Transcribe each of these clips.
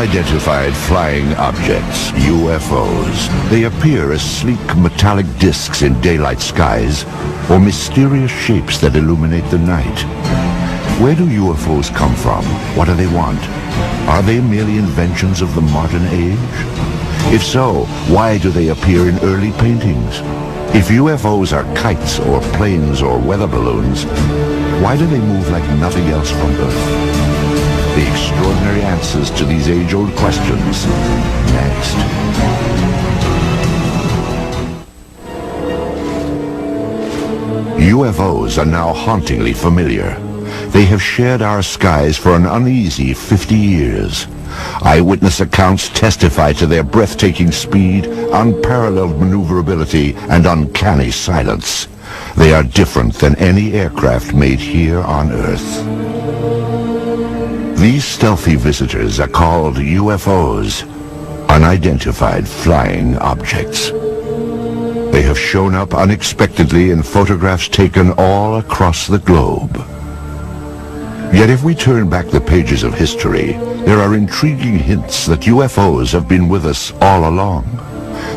Unidentified flying objects, UFOs. They appear as sleek metallic discs in daylight skies or mysterious shapes that illuminate the night. Where do UFOs come from? What do they want? Are they merely inventions of the modern age? If so, why do they appear in early paintings? If UFOs are kites or planes or weather balloons, why do they move like nothing else from Earth? The extraordinary answers to these age-old questions, next. UFOs are now hauntingly familiar. They have shared our skies for an uneasy 50 years. Eyewitness accounts testify to their breathtaking speed, unparalleled maneuverability, and uncanny silence. They are different than any aircraft made here on Earth. These stealthy visitors are called UFOs, unidentified flying objects. They have shown up unexpectedly in photographs taken all across the globe. Yet if we turn back the pages of history, there are intriguing hints that UFOs have been with us all along.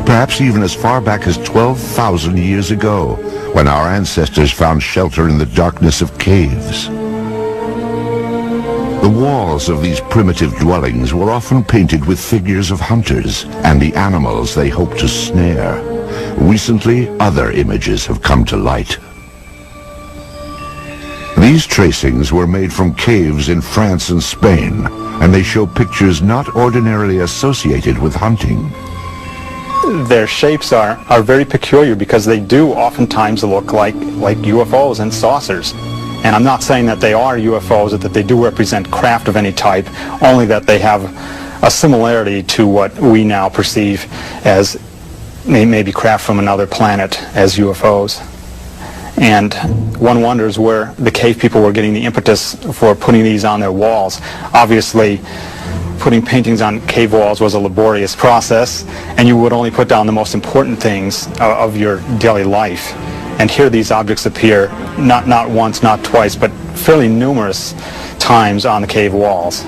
Perhaps even as far back as 12,000 years ago, when our ancestors found shelter in the darkness of caves. The walls of these primitive dwellings were often painted with figures of hunters and the animals they hoped to snare. Recently, other images have come to light. These tracings were made from caves in France and Spain, and they show pictures not ordinarily associated with hunting. Their shapes are very peculiar because they do oftentimes look like UFOs and saucers. And I'm not saying that they are UFOs or that they do represent craft of any type, only that they have a similarity to what we now perceive as maybe craft from another planet as UFOs. And one wonders where the cave people were getting the impetus for putting these on their walls. Obviously, putting paintings on cave walls was a laborious process, and you would only put down the most important things of your daily life. And here these objects appear not once, not twice, but fairly numerous times on the cave walls.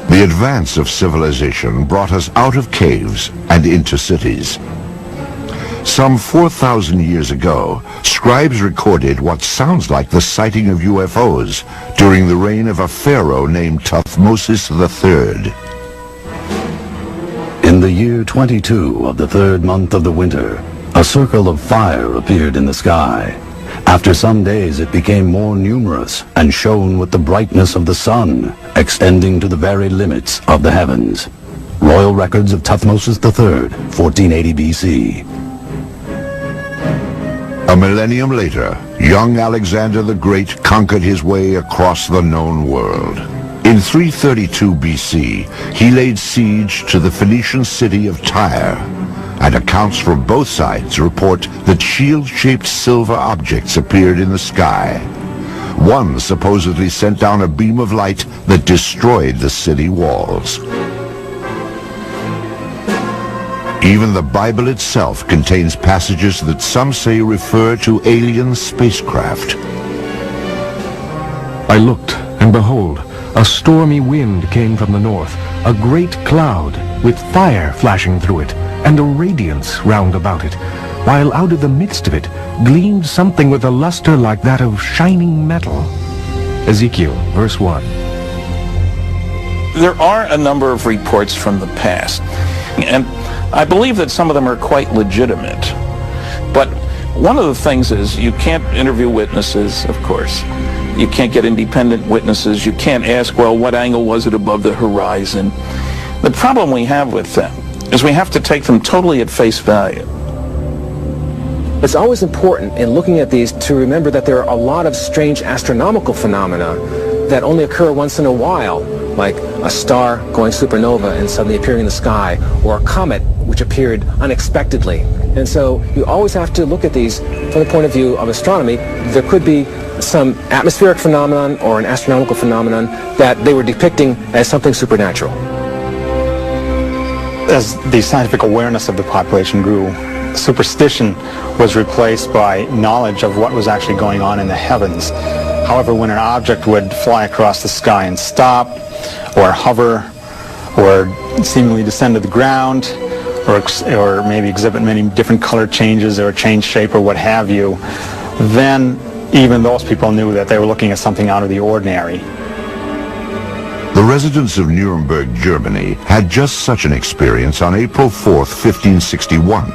The advance of civilization brought us out of caves and into cities. Some 4,000 years ago, scribes recorded what sounds like the sighting of UFOs during the reign of a pharaoh named Thutmose III. In the year 22 of the third month of the winter, a circle of fire appeared in the sky. After some days it became more numerous and shone with the brightness of the sun, extending to the very limits of the heavens. Royal Records of Thutmose III, 1480 BC. A millennium later, young Alexander the Great conquered his way across the known world. In 332 BC, he laid siege to the Phoenician city of Tyre, and accounts from both sides report that shield-shaped silver objects appeared in the sky. One supposedly sent down a beam of light that destroyed the city walls. Even the Bible itself contains passages that some say refer to alien spacecraft. I looked, and behold, a stormy wind came from the north, a great cloud with fire flashing through it, and a radiance round about it, while out of the midst of it gleamed something with a luster like that of shining metal. Ezekiel, verse 1. There are a number of reports from the past, and I believe that some of them are quite legitimate. But one of the things is you can't interview witnesses, of course. You can't get independent witnesses. You can't ask, well, what angle was it above the horizon? The problem we have with them is we have to take them totally at face value. It's always important in looking at these to remember that there are a lot of strange astronomical phenomena that only occur once in a while, like a star going supernova and suddenly appearing in the sky, or a comet which appeared unexpectedly. And so you always have to look at these from the point of view of astronomy. There could be some atmospheric phenomenon or an astronomical phenomenon that they were depicting as something supernatural. As the scientific awareness of the population grew, superstition was replaced by knowledge of what was actually going on in the heavens. However, when an object would fly across the sky and stop, or hover, or seemingly descend to the ground, or maybe exhibit many different color changes or change shape or what have you, then even those people knew that they were looking at something out of the ordinary. The residents of Nuremberg, Germany, had just such an experience on April 4th, 1561.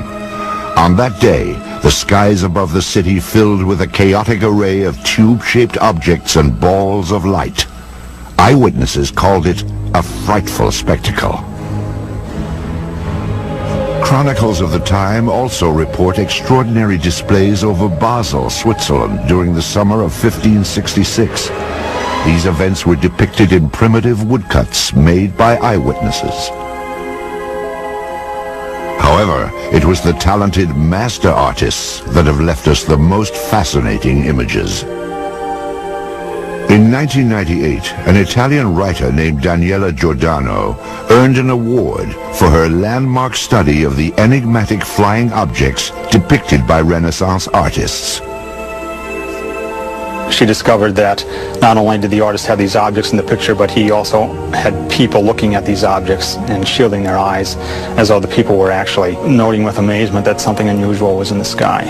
On that day, the skies above the city filled with a chaotic array of tube-shaped objects and balls of light. Eyewitnesses called it a frightful spectacle. Chronicles of the time also report extraordinary displays over Basel, Switzerland, during the summer of 1566. These events were depicted in primitive woodcuts made by eyewitnesses. However, it was the talented master artists that have left us the most fascinating images. In 1998, an Italian writer named Daniela Giordano earned an award for her landmark study of the enigmatic flying objects depicted by Renaissance artists. She discovered that not only did the artist have these objects in the picture, but he also had people looking at these objects and shielding their eyes, as though the people were actually noting with amazement that something unusual was in the sky.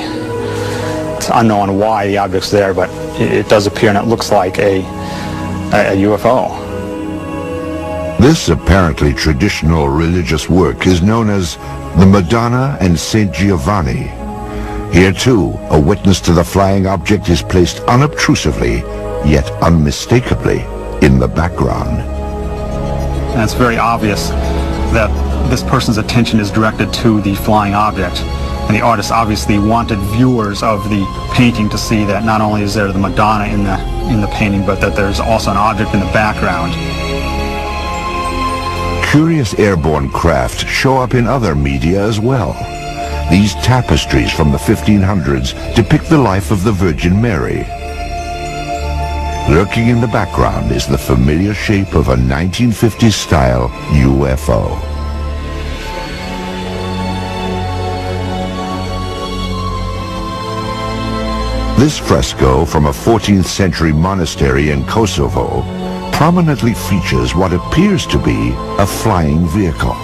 It's unknown why the object's there, but it does appear, and it looks like a UFO. This apparently traditional religious work is known as the Madonna and Saint Giovanni. Here too, a witness to the flying object is placed unobtrusively, yet unmistakably, in the background. And it's very obvious that this person's attention is directed to the flying object. And the artist obviously wanted viewers of the painting to see that not only is there the Madonna in the painting, but that there's also an object in the background. Curious airborne craft show up in other media as well. These tapestries from the 1500s depict the life of the Virgin Mary. Lurking in the background is the familiar shape of a 1950s-style UFO. This fresco from a 14th century monastery in Kosovo prominently features what appears to be a flying vehicle.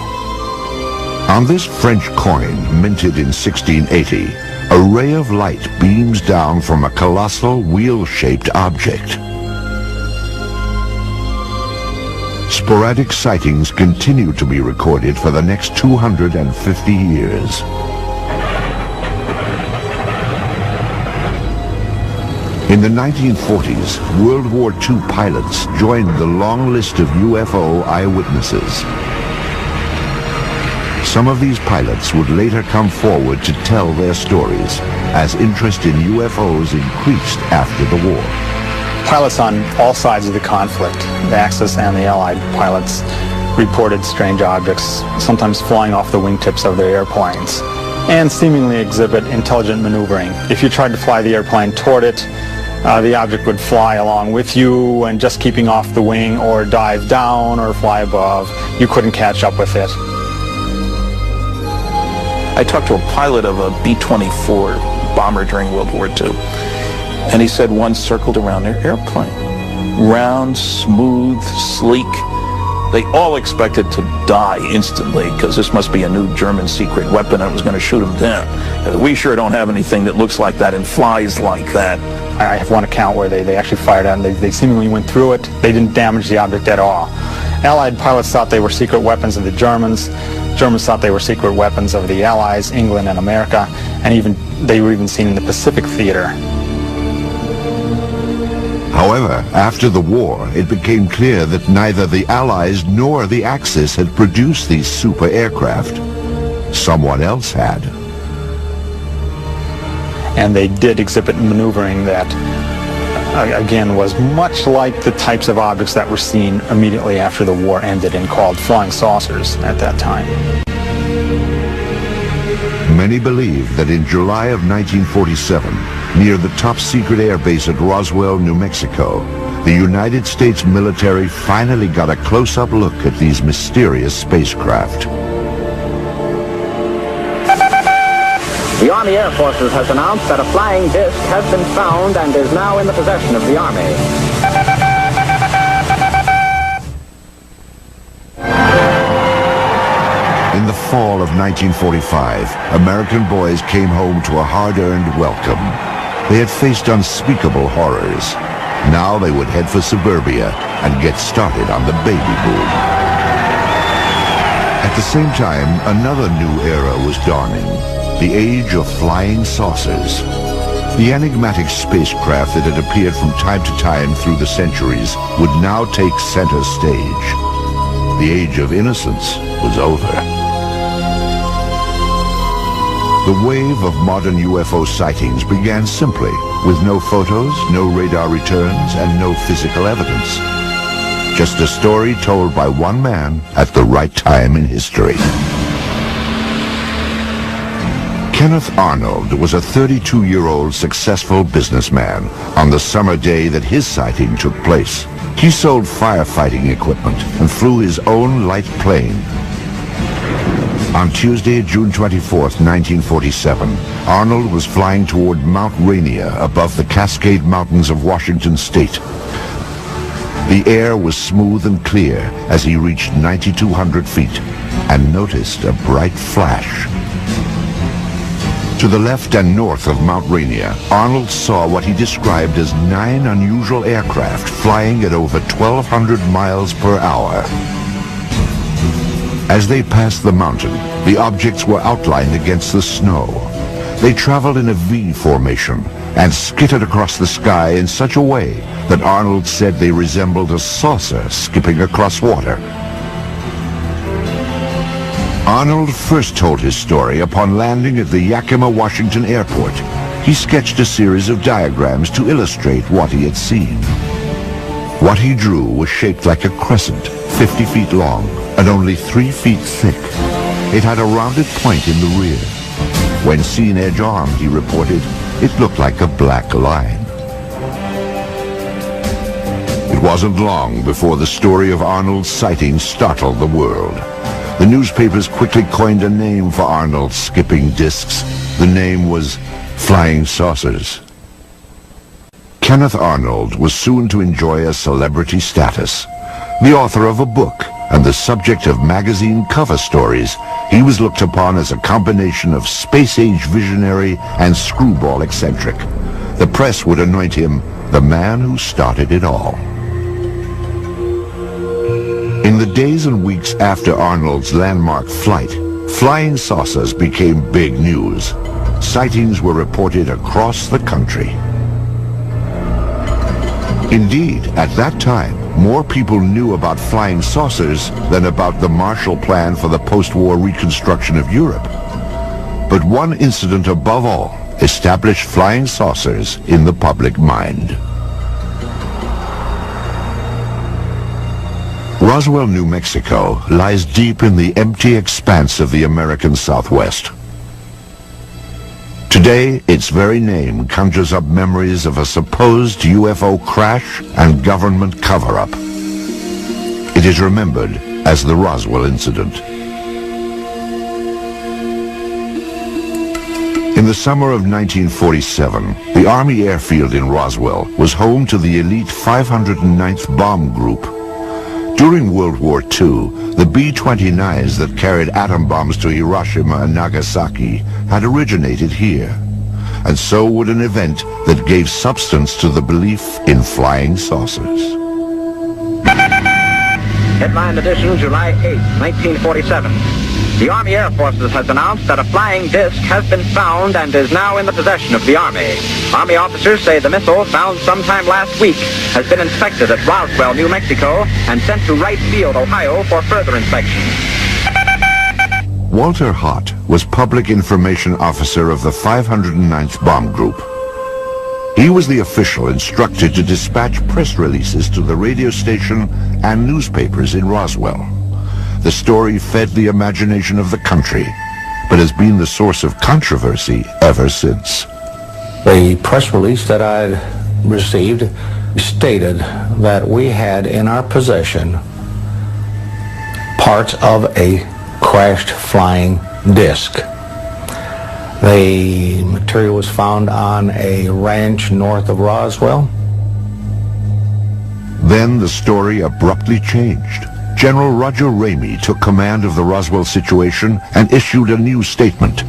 On this French coin, minted in 1680, a ray of light beams down from a colossal wheel-shaped object. Sporadic sightings continue to be recorded for the next 250 years. In the 1940s, World War II pilots joined the long list of UFO eyewitnesses. Some of these pilots would later come forward to tell their stories as interest in UFOs increased after the war. Pilots on all sides of the conflict, the Axis and the Allied pilots, reported strange objects, sometimes flying off the wingtips of their airplanes, and seemingly exhibit intelligent maneuvering. If you tried to fly the airplane toward it, the object would fly along with you and just keeping off the wing, or dive down or fly above. You couldn't catch up with it. I talked to a pilot of a B-24 bomber during World War II, and he said one circled around their airplane. Round, smooth, sleek. They all expected to die instantly because this must be a new German secret weapon that was going to shoot them down. We sure don't have anything that looks like that and flies like that. I have one account where they actually fired at it, and they seemingly went through it. They didn't damage the object at all. Allied pilots thought they were secret weapons of the Germans. Germans thought they were secret weapons of the Allies, England and America, and they were even seen in the Pacific theater. However, after the war, it became clear that neither the Allies nor the Axis had produced these super aircraft. Someone else had. And they did exhibit maneuvering that, again, was much like the types of objects that were seen immediately after the war ended and called flying saucers at that time. Many believe that in July of 1947, near the top-secret airbase at Roswell, New Mexico, the United States military finally got a close-up look at these mysterious spacecraft. The Army Air Forces has announced that a flying disc has been found and is now in the possession of the Army. In the fall of 1945, American boys came home to a hard-earned welcome. They had faced unspeakable horrors. Now they would head for suburbia and get started on the baby boom. At the same time, another new era was dawning, the age of flying saucers. The enigmatic spacecraft that had appeared from time to time through the centuries would now take center stage. The age of innocence was over. The wave of modern UFO sightings began simply, with no photos, no radar returns, and no physical evidence. Just a story told by one man at the right time in history. Kenneth Arnold was a 32-year-old successful businessman on the summer day that his sighting took place. He sold firefighting equipment and flew his own light plane. On Tuesday, June 24th, 1947, Arnold was flying toward Mount Rainier above the Cascade Mountains of Washington State. The air was smooth and clear as he reached 9,200 feet and noticed a bright flash. To the left and north of Mount Rainier, Arnold saw what he described as 9 unusual aircraft flying at over 1,200 miles per hour. As they passed the mountain, the objects were outlined against the snow. They traveled in a V formation and skittered across the sky in such a way that Arnold said they resembled a saucer skipping across water. Arnold first told his story upon landing at the Yakima, Washington airport. He sketched a series of diagrams to illustrate what he had seen. What he drew was shaped like a crescent, 50 feet long and only 3 feet thick. It had a rounded point in the rear. When seen edge-on, he reported, it looked like a black line. It wasn't long before the story of Arnold's sighting startled the world. The newspapers quickly coined a name for Arnold's skipping discs. The name was flying saucers. Kenneth Arnold was soon to enjoy a celebrity status. The author of a book and the subject of magazine cover stories, he was looked upon as a combination of space-age visionary and screwball eccentric. The press would anoint him the man who started it all. In the days and weeks after Arnold's landmark flight, flying saucers became big news. Sightings were reported across the country. Indeed, at that time, more people knew about flying saucers than about the Marshall Plan for the post-war reconstruction of Europe. But one incident above all established flying saucers in the public mind. Roswell, New Mexico lies deep in the empty expanse of the American Southwest. Today, its very name conjures up memories of a supposed UFO crash and government cover-up. It is remembered as the Roswell incident. In the summer of 1947, the Army airfield in Roswell was home to the elite 509th Bomb Group. During World War II, the B-29s that carried atom bombs to Hiroshima and Nagasaki had originated here. And so would an event that gave substance to the belief in flying saucers. Headline edition, July 8, 1947. The Army Air Forces has announced that a flying disc has been found and is now in the possession of the Army. Army officers say the missile, found sometime last week, has been inspected at Roswell, New Mexico, and sent to Wright Field, Ohio, for further inspection. Walter Hott was Public Information Officer of the 509th Bomb Group. He was the official instructed to dispatch press releases to the radio station and newspapers in Roswell. The story fed the imagination of the country, but has been the source of controversy ever since. The press release that I received stated that we had in our possession parts of a crashed flying disc. The material was found on a ranch north of Roswell. Then the story abruptly changed. General Roger Ramey took command of the Roswell situation and issued a new statement.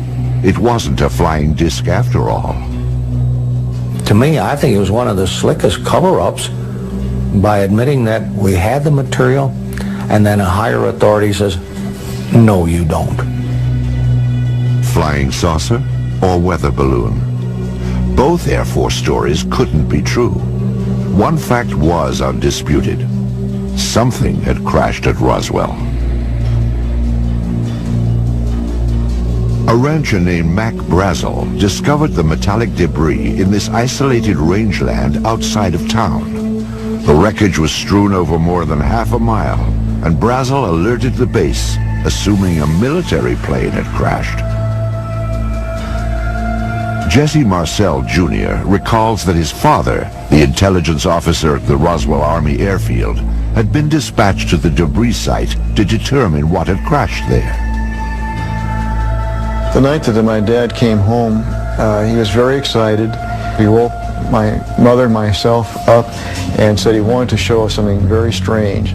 It wasn't a flying disc after all. To me, I think it was one of the slickest cover-ups by admitting that we had the material, and then a higher authority says, no, you don't. Flying saucer or weather balloon? Both Air Force stories couldn't be true. One fact was undisputed. Something had crashed at Roswell. A rancher named Mac Brazel discovered the metallic debris in this isolated rangeland outside of town. The wreckage was strewn over more than half a mile, and Brazel alerted the base, assuming a military plane had crashed. Jesse Marcel Jr. recalls that his father, the intelligence officer at the Roswell Army Airfield, had been dispatched to the debris site to determine what had crashed there. The night that my dad came home, he was very excited. He woke my mother and myself up and said he wanted to show us something very strange.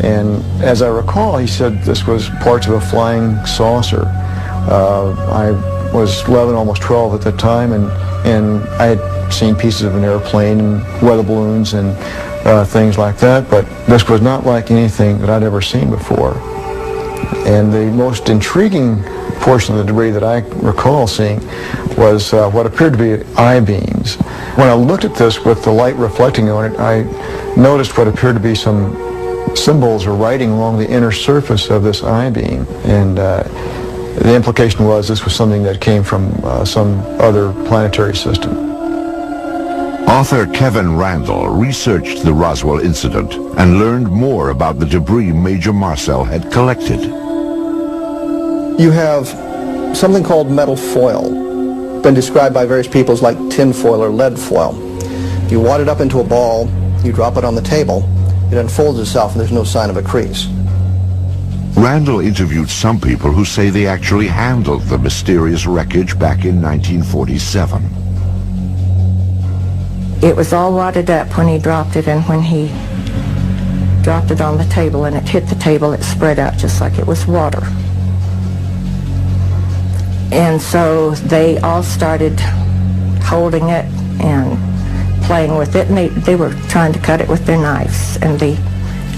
And as I recall, he said this was parts of a flying saucer. I was 11, almost 12 at the time, and I had seen pieces of an airplane and weather balloons and things like that, but this was not like anything that I'd ever seen before. And the most intriguing portion of the debris that I recall seeing was what appeared to be I-beams. When I looked at this with the light reflecting on it, I noticed what appeared to be some symbols or writing along the inner surface of this I-beam. And the implication was this was something that came from some other planetary system. Author Kevin Randall researched the Roswell incident and learned more about the debris Major Marcel had collected. You have something called metal foil, been described by various people as like tin foil or lead foil. You wad it up into a ball, you drop it on the table, it unfolds itself and there's no sign of a crease. Randall interviewed some people who say they actually handled the mysterious wreckage back in 1947. It was all wadded up when he dropped it, and when he dropped it on the table and it hit the table, it spread out just like it was water. And so they all started holding it and playing with it, and they were trying to cut it with their knives, and they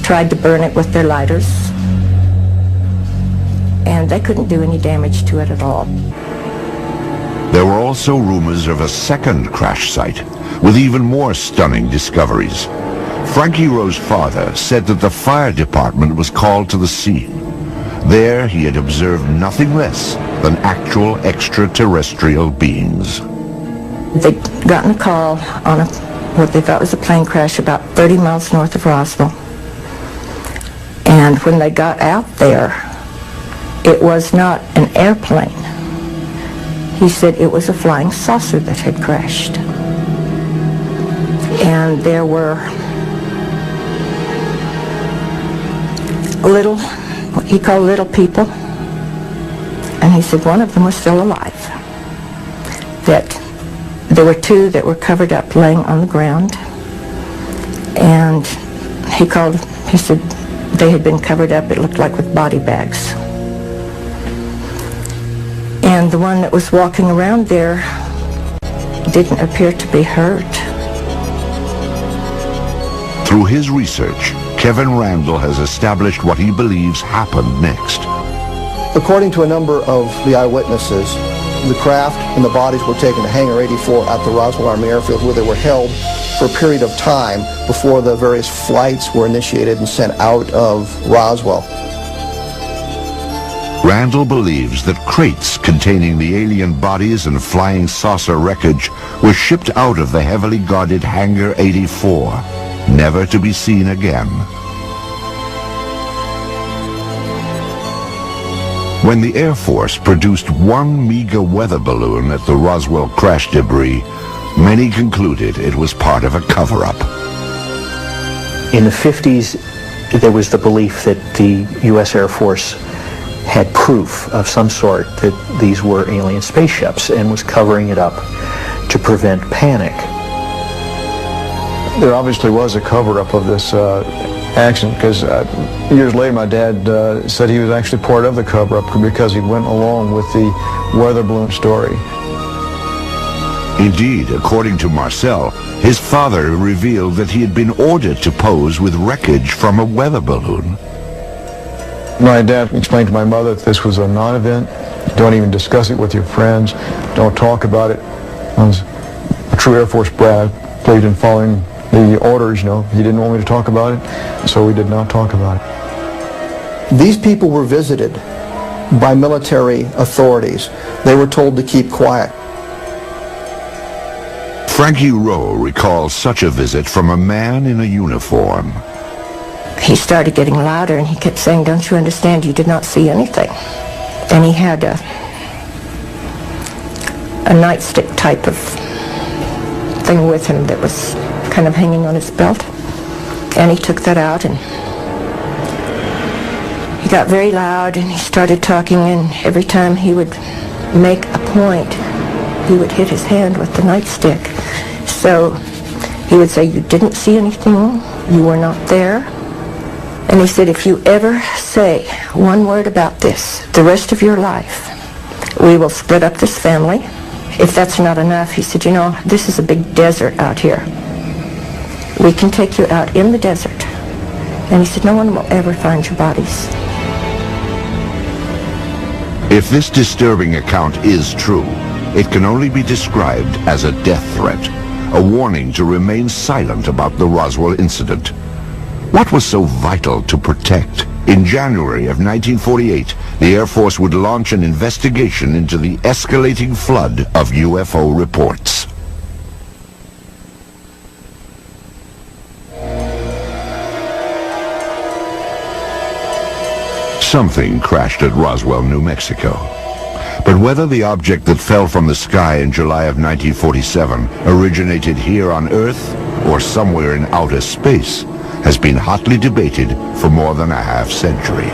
tried to burn it with their lighters, and they couldn't do any damage to it at all. There were also rumors of a second crash site with even more stunning discoveries. Frankie Rowe's father said that the fire department was called to the scene. There he had observed nothing less than actual extraterrestrial beings. They'd gotten a call on what they thought was a plane crash about 30 miles north of Roswell. And when they got out there, it was not an airplane. He said it was a flying saucer that had crashed. And there were little, what he called little people, and he said one of them was still alive. That there were two that were covered up laying on the ground, and he said they had been covered up, it looked like with body bags. And the one that was walking around there didn't appear to be hurt. Through his research, Kevin Randall has established what he believes happened next. According to a number of the eyewitnesses, the craft and the bodies were taken to Hangar 84 at the Roswell Army Airfield, where they were held for a period of time before the various flights were initiated and sent out of Roswell. Randall believes that crates containing the alien bodies and flying saucer wreckage were shipped out of the heavily guarded Hangar 84, never to be seen again. When the Air Force produced one meager weather balloon at the Roswell crash debris, many concluded it was part of a cover-up. In the 50s, there was the belief that the U.S. Air Force had proof of some sort that these were alien spaceships and was covering it up to prevent panic. There obviously was a cover-up of this accident, because years later my dad said he was actually part of the cover-up because he went along with the weather balloon story. Indeed, according to Marcel, his father revealed that he had been ordered to pose with wreckage from a weather balloon. My dad explained to my mother that this was a non-event. Don't even discuss it with your friends. Don't talk about it. I was a true Air Force brat. I believed in following the orders, you know. He didn't want me to talk about it, so we did not talk about it. These people were visited by military authorities. They were told to keep quiet. Frankie Rowe recalls such a visit from a man in a uniform. He started getting louder and he kept saying, "Don't you understand? You did not see anything." And he had a nightstick type of thing with him that was kind of hanging on his belt. And he took that out and he got very loud and he started talking, and every time he would make a point, he would hit his hand with the nightstick. So he would say, "You didn't see anything, you were not there." And he said, "If you ever say one word about this the rest of your life, we will split up this family. If that's not enough," he said, "you know, this is a big desert out here. We can take you out in the desert." And he said, "No one will ever find your bodies." If this disturbing account is true, it can only be described as a death threat, a warning to remain silent about the Roswell incident. What was so vital to protect? In January of 1948, the Air Force would launch an investigation into the escalating flood of UFO reports. Something crashed at Roswell, New Mexico. But whether the object that fell from the sky in July of 1947 originated here on Earth or somewhere in outer space has been hotly debated for more than a half-century.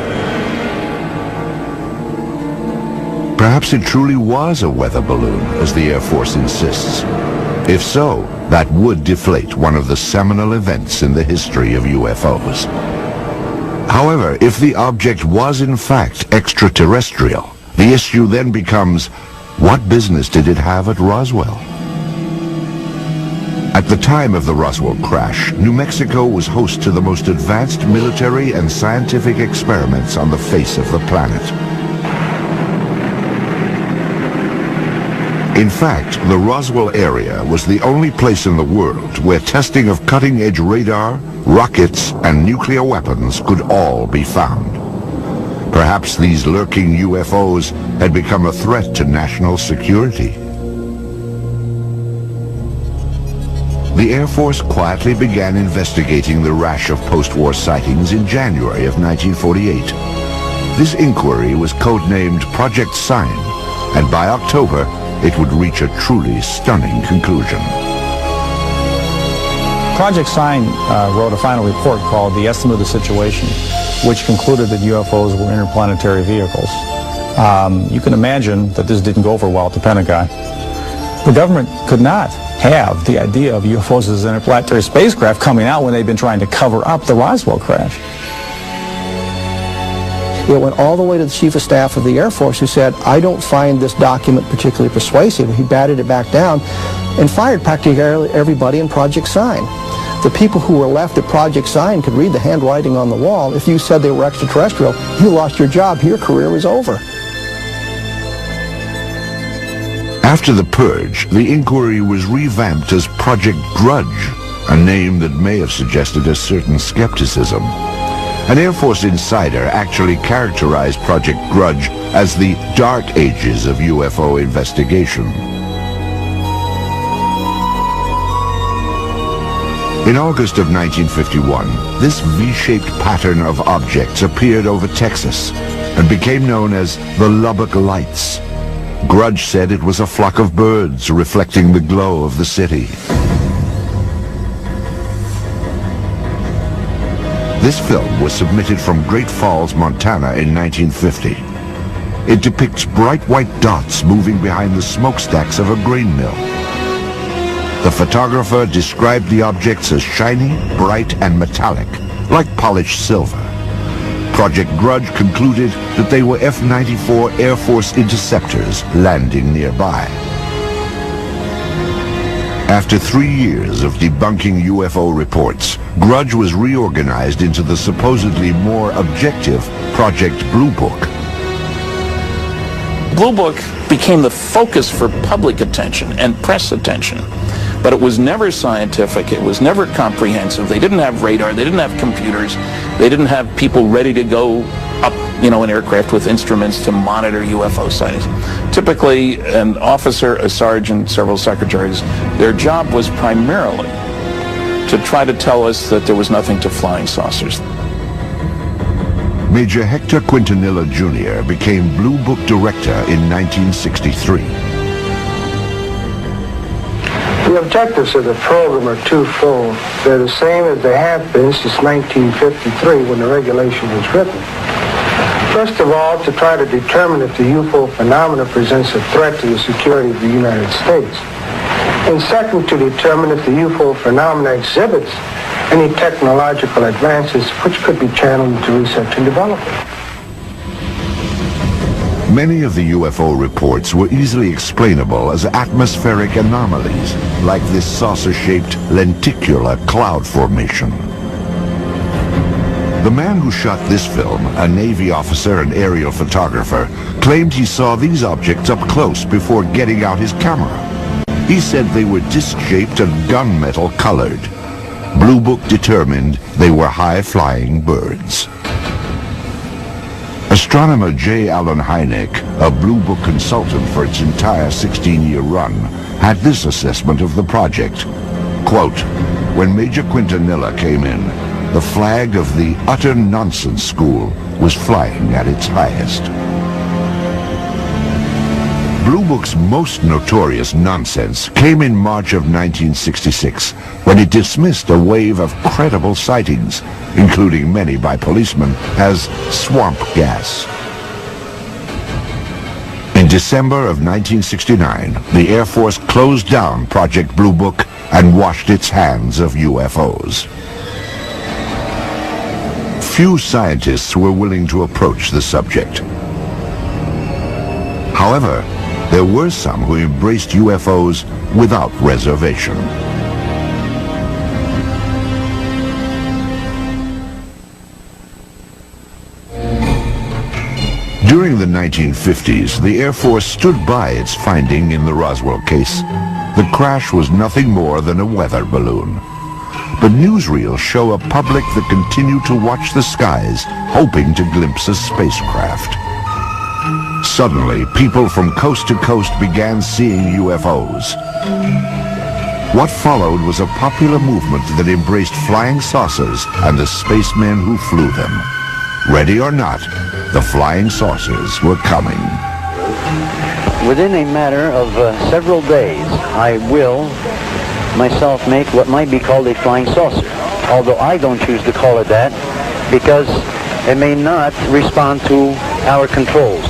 Perhaps it truly was a weather balloon, as the Air Force insists. If so, that would deflate one of the seminal events in the history of UFOs. However, if the object was in fact extraterrestrial, the issue then becomes, what business did it have at Roswell? At the time of the Roswell crash, New Mexico was host to the most advanced military and scientific experiments on the face of the planet. In fact, the Roswell area was the only place in the world where testing of cutting-edge radar, rockets, and nuclear weapons could all be found. Perhaps these lurking UFOs had become a threat to national security. The Air Force quietly began investigating the rash of post-war sightings in January of 1948. This inquiry was codenamed Project Sign, and by October, it would reach a truly stunning conclusion. Project Sign wrote a final report called The Estimate of the Situation, which concluded that UFOs were interplanetary vehicles. You can imagine that this didn't go over well at the Pentagon. The government could not have the idea of UFOs as interplanetary spacecraft coming out when they've been trying to cover up the Roswell crash. It went all the way to the Chief of Staff of the Air Force, who said, "I don't find this document particularly persuasive." He batted it back down and fired practically everybody in Project Sign. The people who were left at Project Sign could read the handwriting on the wall. If you said they were extraterrestrial, you lost your job. Your career was over. After the purge, the inquiry was revamped as Project Grudge, a name that may have suggested a certain skepticism. An Air Force insider actually characterized Project Grudge as the dark ages of UFO investigation. In August of 1951, this V-shaped pattern of objects appeared over Texas and became known as the Lubbock Lights. Grudge said it was a flock of birds reflecting the glow of the city. This film was submitted from Great Falls, Montana in 1950. It depicts bright white dots moving behind the smokestacks of a grain mill. The photographer described the objects as shiny, bright, and metallic, like polished silver. Project Grudge concluded that they were F-94 Air Force interceptors landing nearby. After 3 years of debunking UFO reports, Grudge was reorganized into the supposedly more objective Project Blue Book. Blue Book became the focus for public attention and press attention. But it was never scientific, it was never comprehensive. They didn't have radar, they didn't have computers, they didn't have people ready to go up, in aircraft with instruments to monitor UFO sightings. Typically, an officer, a sergeant, several secretaries, their job was primarily to try to tell us that there was nothing to flying saucers. Major Hector Quintanilla Jr. became Blue Book director in 1963. The objectives of the program are twofold. They're the same as they have been since 1953 when the regulation was written. First of all, to try to determine if the UFO phenomena presents a threat to the security of the United States. And second, to determine if the UFO phenomena exhibits any technological advances which could be channeled into research and development. Many of the UFO reports were easily explainable as atmospheric anomalies, like this saucer-shaped lenticular cloud formation. The man who shot this film, a Navy officer and aerial photographer, claimed he saw these objects up close before getting out his camera. He said they were disc-shaped and gunmetal colored. Blue Book determined they were high-flying birds. Astronomer J. Allen Hynek, a Blue Book consultant for its entire 16-year run, had this assessment of the project. Quote, "When Major Quintanilla came in, the flag of the utter nonsense school was flying at its highest." Blue Book's most notorious nonsense came in March of 1966, when it dismissed a wave of credible sightings, including many by policemen, as swamp gas. In December of 1969, the Air Force closed down Project Blue Book and washed its hands of UFOs. Few scientists were willing to approach the subject. However, there were some who embraced UFOs without reservation. During the 1950s, the Air Force stood by its finding in the Roswell case. The crash was nothing more than a weather balloon. But newsreels show a public that continued to watch the skies, hoping to glimpse a spacecraft. Suddenly, people from coast to coast began seeing UFOs. What followed was a popular movement that embraced flying saucers and the spacemen who flew them. Ready or not, the flying saucers were coming. Within a matter of several days, I will myself make what might be called a flying saucer, although I don't choose to call it that because it may not respond to our controls.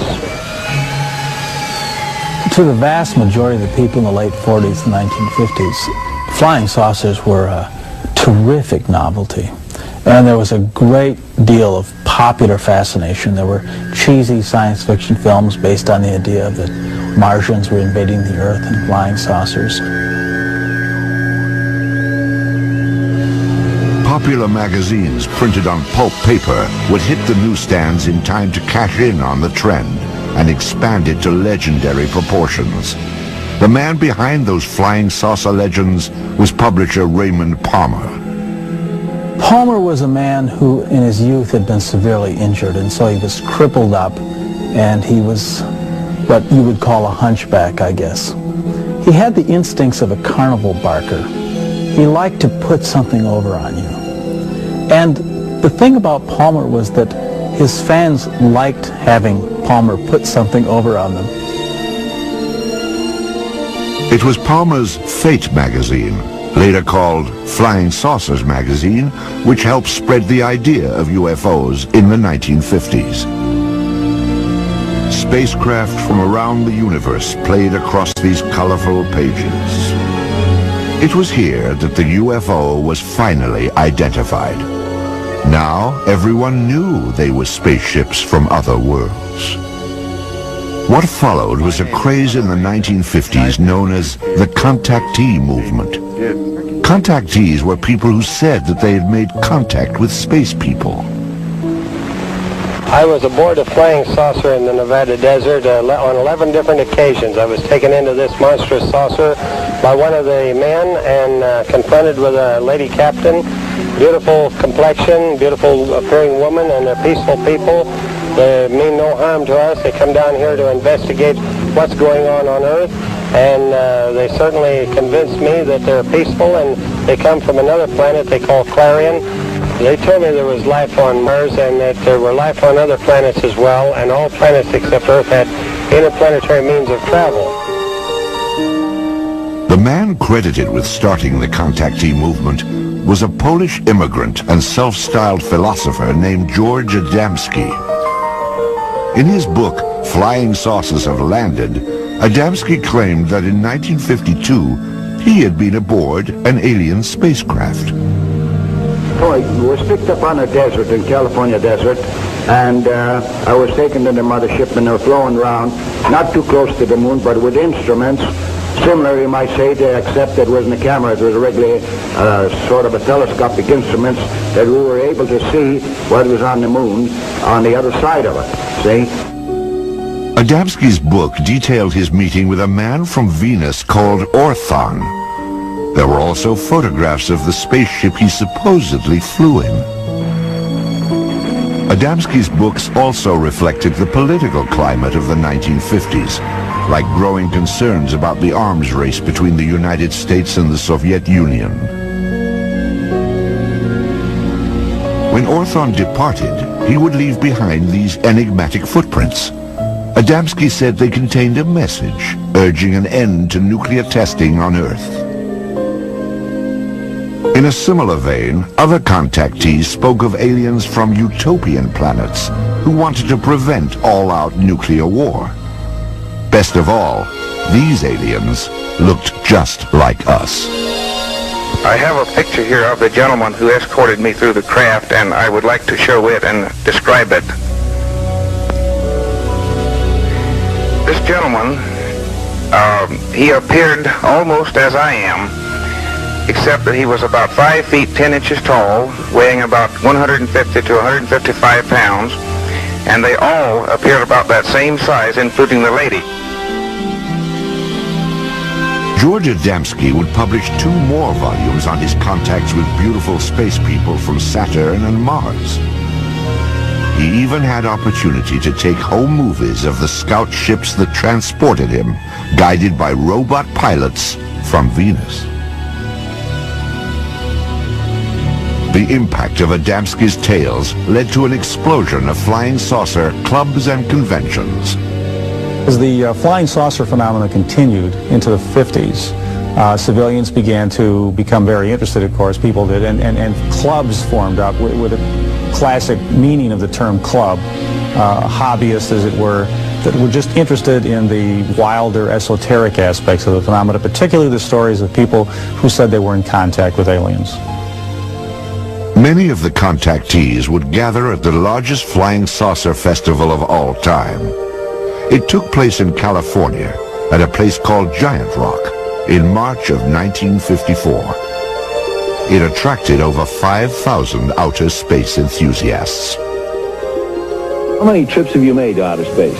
To the vast majority of the people in the late 40s and 1950s, flying saucers were a terrific novelty. And there was a great deal of popular fascination. There were cheesy science fiction films based on the idea that Martians were invading the Earth in flying saucers. Popular magazines printed on pulp paper would hit the newsstands in time to cash in on the trend and expand it to legendary proportions. The man behind those flying saucer legends was publisher Raymond Palmer. Palmer was a man who in his youth had been severely injured, and so he was crippled up, and he was what you would call a hunchback, I guess. He had the instincts of a carnival barker. He liked to put something over on you. And the thing about Palmer was that his fans liked having Palmer put something over on them. It was Palmer's Fate magazine, later called Flying Saucers magazine, which helped spread the idea of UFOs in the 1950s. Spacecraft from around the universe played across these colorful pages. It was here that the UFO was finally identified. Now, everyone knew they were spaceships from other worlds. What followed was a craze in the 1950s known as the contactee movement. Contactees were people who said that they had made contact with space people. I was aboard a flying saucer in the Nevada desert on 11 different occasions. I was taken into this monstrous saucer by one of the men and confronted with a lady captain. Beautiful complexion, beautiful appearing woman, and they're peaceful people. They mean no harm to us. They come down here to investigate what's going on Earth, and they certainly convinced me that they're peaceful, and they come from another planet they call Clarion. They told me there was life on Mars and that there were life on other planets as well, and all planets except Earth had interplanetary means of travel. The man credited with starting the contactee movement was a Polish immigrant and self-styled philosopher named George Adamski. In his book, Flying Saucers Have Landed, Adamski claimed that in 1952 he had been aboard an alien spacecraft. I was picked up on a desert, in California desert, and I was taken to the mothership, and they were flowing around, not too close to the moon, but with instruments, similar, you might say, except it wasn't a camera, it was a regular sort of a telescopic instruments that we were able to see what was on the moon on the other side of it, see? Adamski's book detailed his meeting with a man from Venus called Orthon. There were also photographs of the spaceship he supposedly flew in. Adamski's books also reflected the political climate of the 1950s, like growing concerns about the arms race between the United States and the Soviet Union. When Orthon departed, he would leave behind these enigmatic footprints. Adamski said they contained a message urging an end to nuclear testing on Earth. In a similar vein, other contactees spoke of aliens from utopian planets who wanted to prevent all-out nuclear war. Best of all, these aliens looked just like us. I have a picture here of the gentleman who escorted me through the craft, and I would like to show it and describe it. This gentleman, he appeared almost as I am, except that he was about 5 feet 10 inches tall, weighing about 150 to 155 pounds, and they all appeared about that same size, including the lady. George Adamski would publish 2 more volumes on his contacts with beautiful space people from Saturn and Mars. He even had opportunity to take home movies of the scout ships that transported him, guided by robot pilots from Venus. The impact of Adamski's tales led to an explosion of flying saucer clubs and conventions. As the flying saucer phenomenon continued into the 50s, civilians began to become very interested, of course, people did, and clubs formed up with a classic meaning of the term club, hobbyists, as it were, that were just interested in the wilder, esoteric aspects of the phenomena, particularly the stories of people who said they were in contact with aliens. Many of the contactees would gather at the largest flying saucer festival of all time. It took place in California at a place called Giant Rock in March of 1954. It attracted over 5,000 outer space enthusiasts. How many trips have you made to outer space?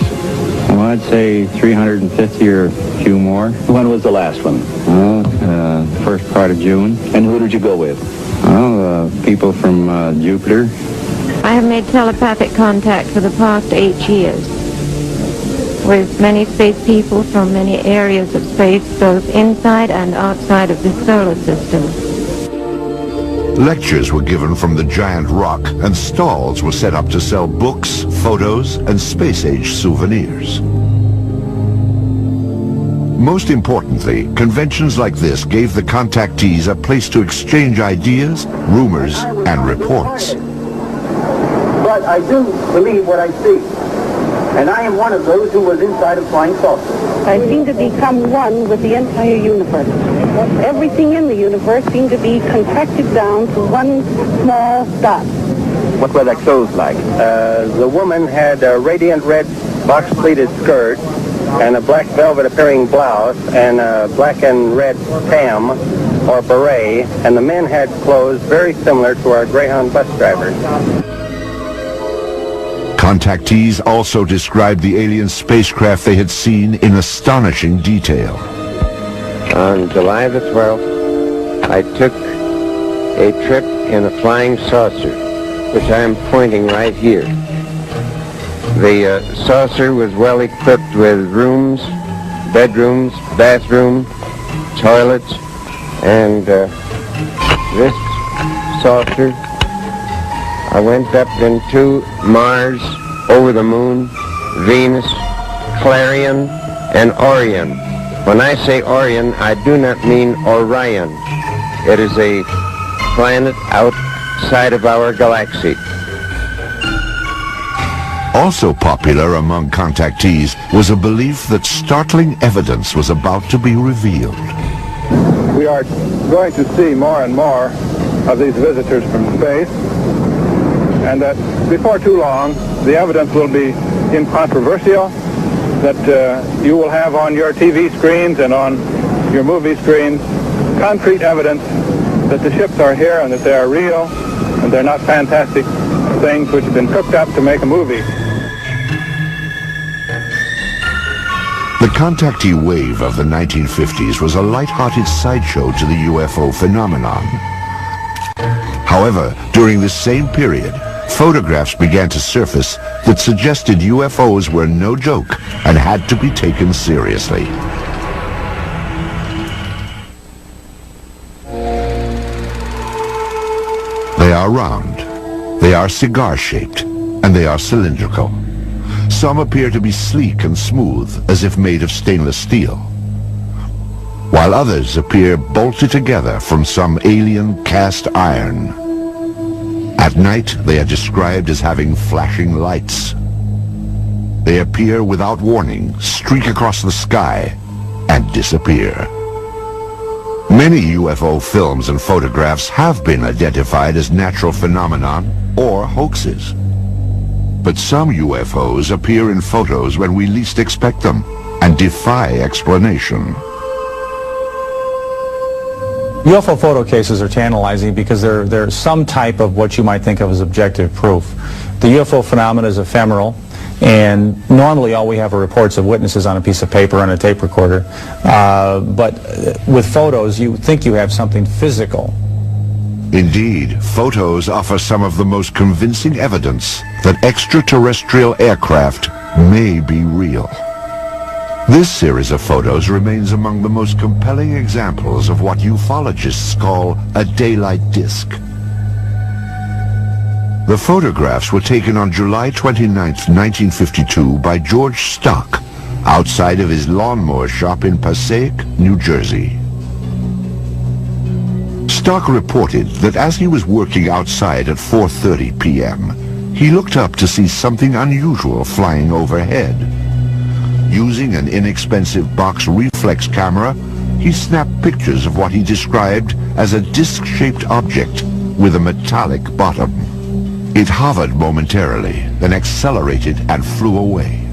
Well, I'd say 350 or a few more. When was the last one? Well, the first part of June. And who did you go with? Well, people from Jupiter. I have made telepathic contact for the past 8 years with many space people from many areas of space, both inside and outside of the solar system. Lectures were given from the Giant Rock, and stalls were set up to sell books, photos, and space-age souvenirs. Most importantly, conventions like this gave the contactees a place to exchange ideas, rumors, and reports. But I do believe what I see. And I am one of those who was inside a flying saucer. I seem to become one with the entire universe. Everything in the universe seemed to be contracted down to one small dot. What were their clothes like? The woman had a radiant red box-pleated skirt and a black velvet appearing blouse and a black and red tam or beret, and the men had clothes very similar to our Greyhound bus drivers. Contactees also described the alien spacecraft they had seen in astonishing detail. On July the 12th, I took a trip in a flying saucer, which I am pointing right here. The saucer was well equipped with rooms, bedrooms, bathroom, toilets, and this saucer, I went up into Mars, over the moon, Venus, Clarion, and Orion. When I say Orion, I do not mean Orion. It is a planet outside of our galaxy. Also popular among contactees was a belief that startling evidence was about to be revealed. We are going to see more and more of these visitors from space, and that before too long, the evidence will be incontrovertible, that you will have on your TV screens and on your movie screens concrete evidence that the ships are here and that they are real and they're not fantastic things which have been cooked up to make a movie. The contactee wave of the 1950s was a light-hearted sideshow to the UFO phenomenon. However, during this same period, photographs began to surface that suggested UFOs were no joke and had to be taken seriously. They are round, they are cigar-shaped, and they are cylindrical. Some appear to be sleek and smooth, as if made of stainless steel, while others appear bolted together from some alien cast iron. At night, they are described as having flashing lights. They appear without warning, streak across the sky, and disappear. Many UFO films and photographs have been identified as natural phenomenon or hoaxes. But some UFOs appear in photos when we least expect them and defy explanation. UFO photo cases are tantalizing because they're some type of what you might think of as objective proof. The UFO phenomenon is ephemeral, and normally all we have are reports of witnesses on a piece of paper on a tape recorder. But with photos, you think you have something physical. Indeed, photos offer some of the most convincing evidence that extraterrestrial aircraft may be real. This series of photos remains among the most compelling examples of what ufologists call a daylight disk. The photographs were taken on July 29, 1952 by George Stock, outside of his lawnmower shop in Passaic, New Jersey. Stock reported that as he was working outside at 4:30 p.m., he looked up to see something unusual flying overhead. Using an inexpensive box reflex camera, he snapped pictures of what he described as a disc-shaped object with a metallic bottom. It hovered momentarily, then accelerated and flew away.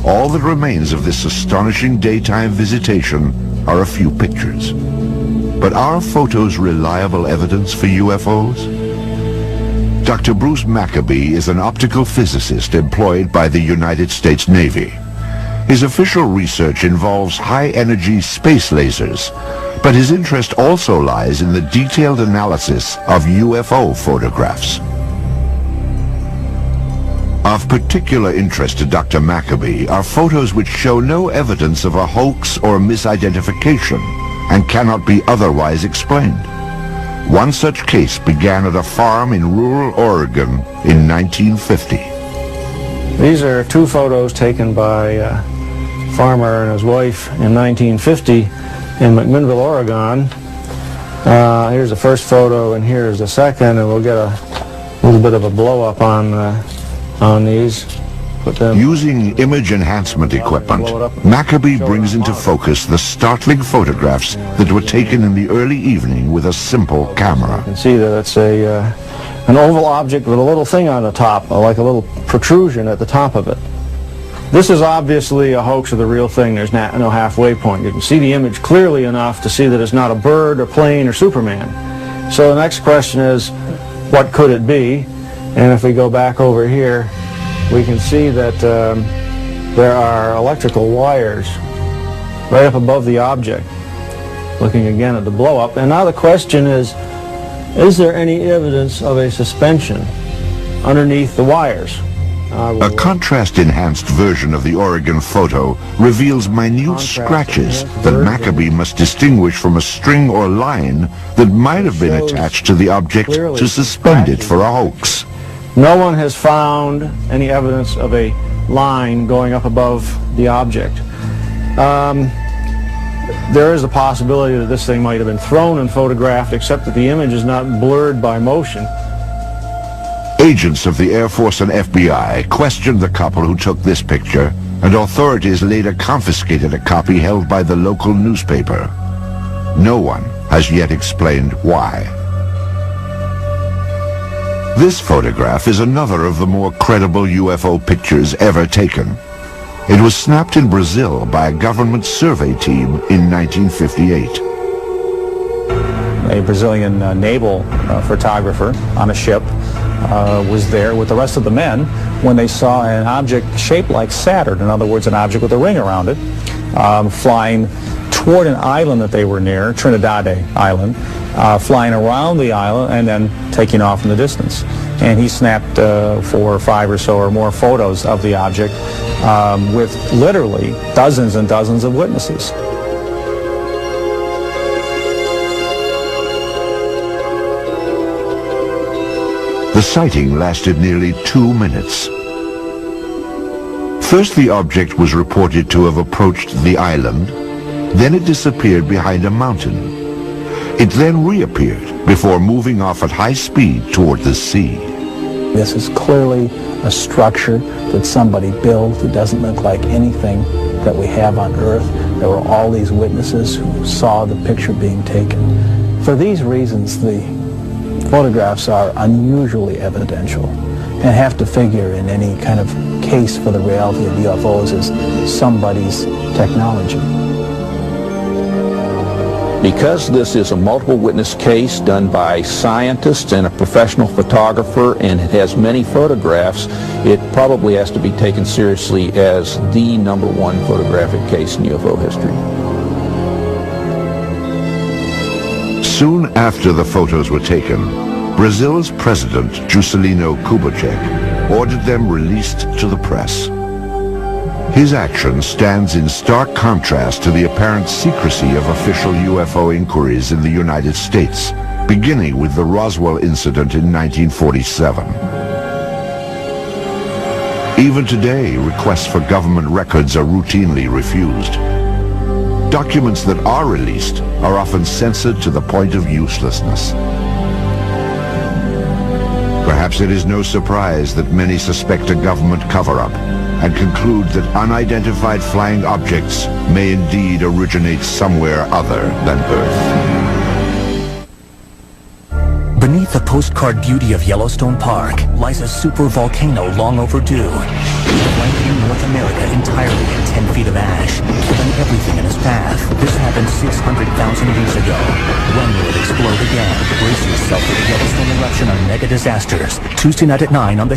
All that remains of this astonishing daytime visitation are a few pictures. But are photos reliable evidence for UFOs? Dr. Bruce Maccabee is an optical physicist employed by the United States Navy. His official research involves high-energy space lasers, but his interest also lies in the detailed analysis of UFO photographs. Of particular interest to Dr. Maccabee are photos which show no evidence of a hoax or misidentification and cannot be otherwise explained. One such case began at a farm in rural Oregon in 1950. These are two photos taken by a farmer and his wife in 1950 in McMinnville, Oregon. Here's the first photo and here's the second, and we'll get a little bit of a blow-up on these. Using image enhancement equipment, Maccabee brings into focus the startling photographs that were taken in the early evening with a simple camera. You can see that it's an oval object with a little thing on the top, like a little protrusion at the top of it. This is obviously a hoax of the real thing. There's no halfway point. You can see the image clearly enough to see that it's not a bird or plane or Superman. So the next question is, what could it be? And if we go back over here, we can see that there are electrical wires right up above the object, looking again at the blow-up. And now the question is there any evidence of a suspension underneath the wires? A contrast-enhanced version of the Oregon photo reveals minute scratches that Maccabee must distinguish from a string or line that might have been attached to the object to suspend it for a hoax. No one has found any evidence of a line going up above the object. There is a possibility that this thing might have been thrown and photographed, except that the image is not blurred by motion. Agents of the Air Force and FBI questioned the couple who took this picture, and authorities later confiscated a copy held by the local newspaper. No one has yet explained why. This photograph is another of the more credible UFO pictures ever taken. It was snapped in Brazil by a government survey team in 1958. A Brazilian naval photographer on a ship was there with the rest of the men when they saw an object shaped like Saturn, in other words, an object with a ring around it, flying toward an island that they were near, Trinidad Island, flying around the island and then taking off in the distance. And he snapped 4 or 5 or so or more photos of the object with literally dozens and dozens of witnesses. The sighting lasted nearly 2 minutes. First, the object was reported to have approached the island, then it disappeared behind a mountain. It then reappeared before moving off at high speed toward the sea. This is clearly a structure that somebody built. It doesn't look like anything that we have on Earth. There were all these witnesses who saw the picture being taken. For these reasons, the photographs are unusually evidential and have to figure in any kind of case for the reality of UFOs as somebody's technology. Because this is a multiple witness case done by scientists and a professional photographer, and it has many photographs, it probably has to be taken seriously as the #1 photographic case in UFO history. Soon after the photos were taken, Brazil's president, Juscelino Kubitschek, ordered them released to the press. His action stands in stark contrast to the apparent secrecy of official UFO inquiries in the United States, beginning with the Roswell incident in 1947. Even today, requests for government records are routinely refused. Documents that are released are often censored to the point of uselessness. Perhaps it is no surprise that many suspect a government cover-up and conclude that unidentified flying objects may indeed originate somewhere other than Earth. Beneath the postcard beauty of Yellowstone Park lies a supervolcano long overdue, flanking North America entirely in 10 feet of ash, killing everything in its path. This happened 600,000 years ago. When will it explode again? Brace yourself for the Yellowstone eruption on Mega Disasters, Tuesday night at 9 on the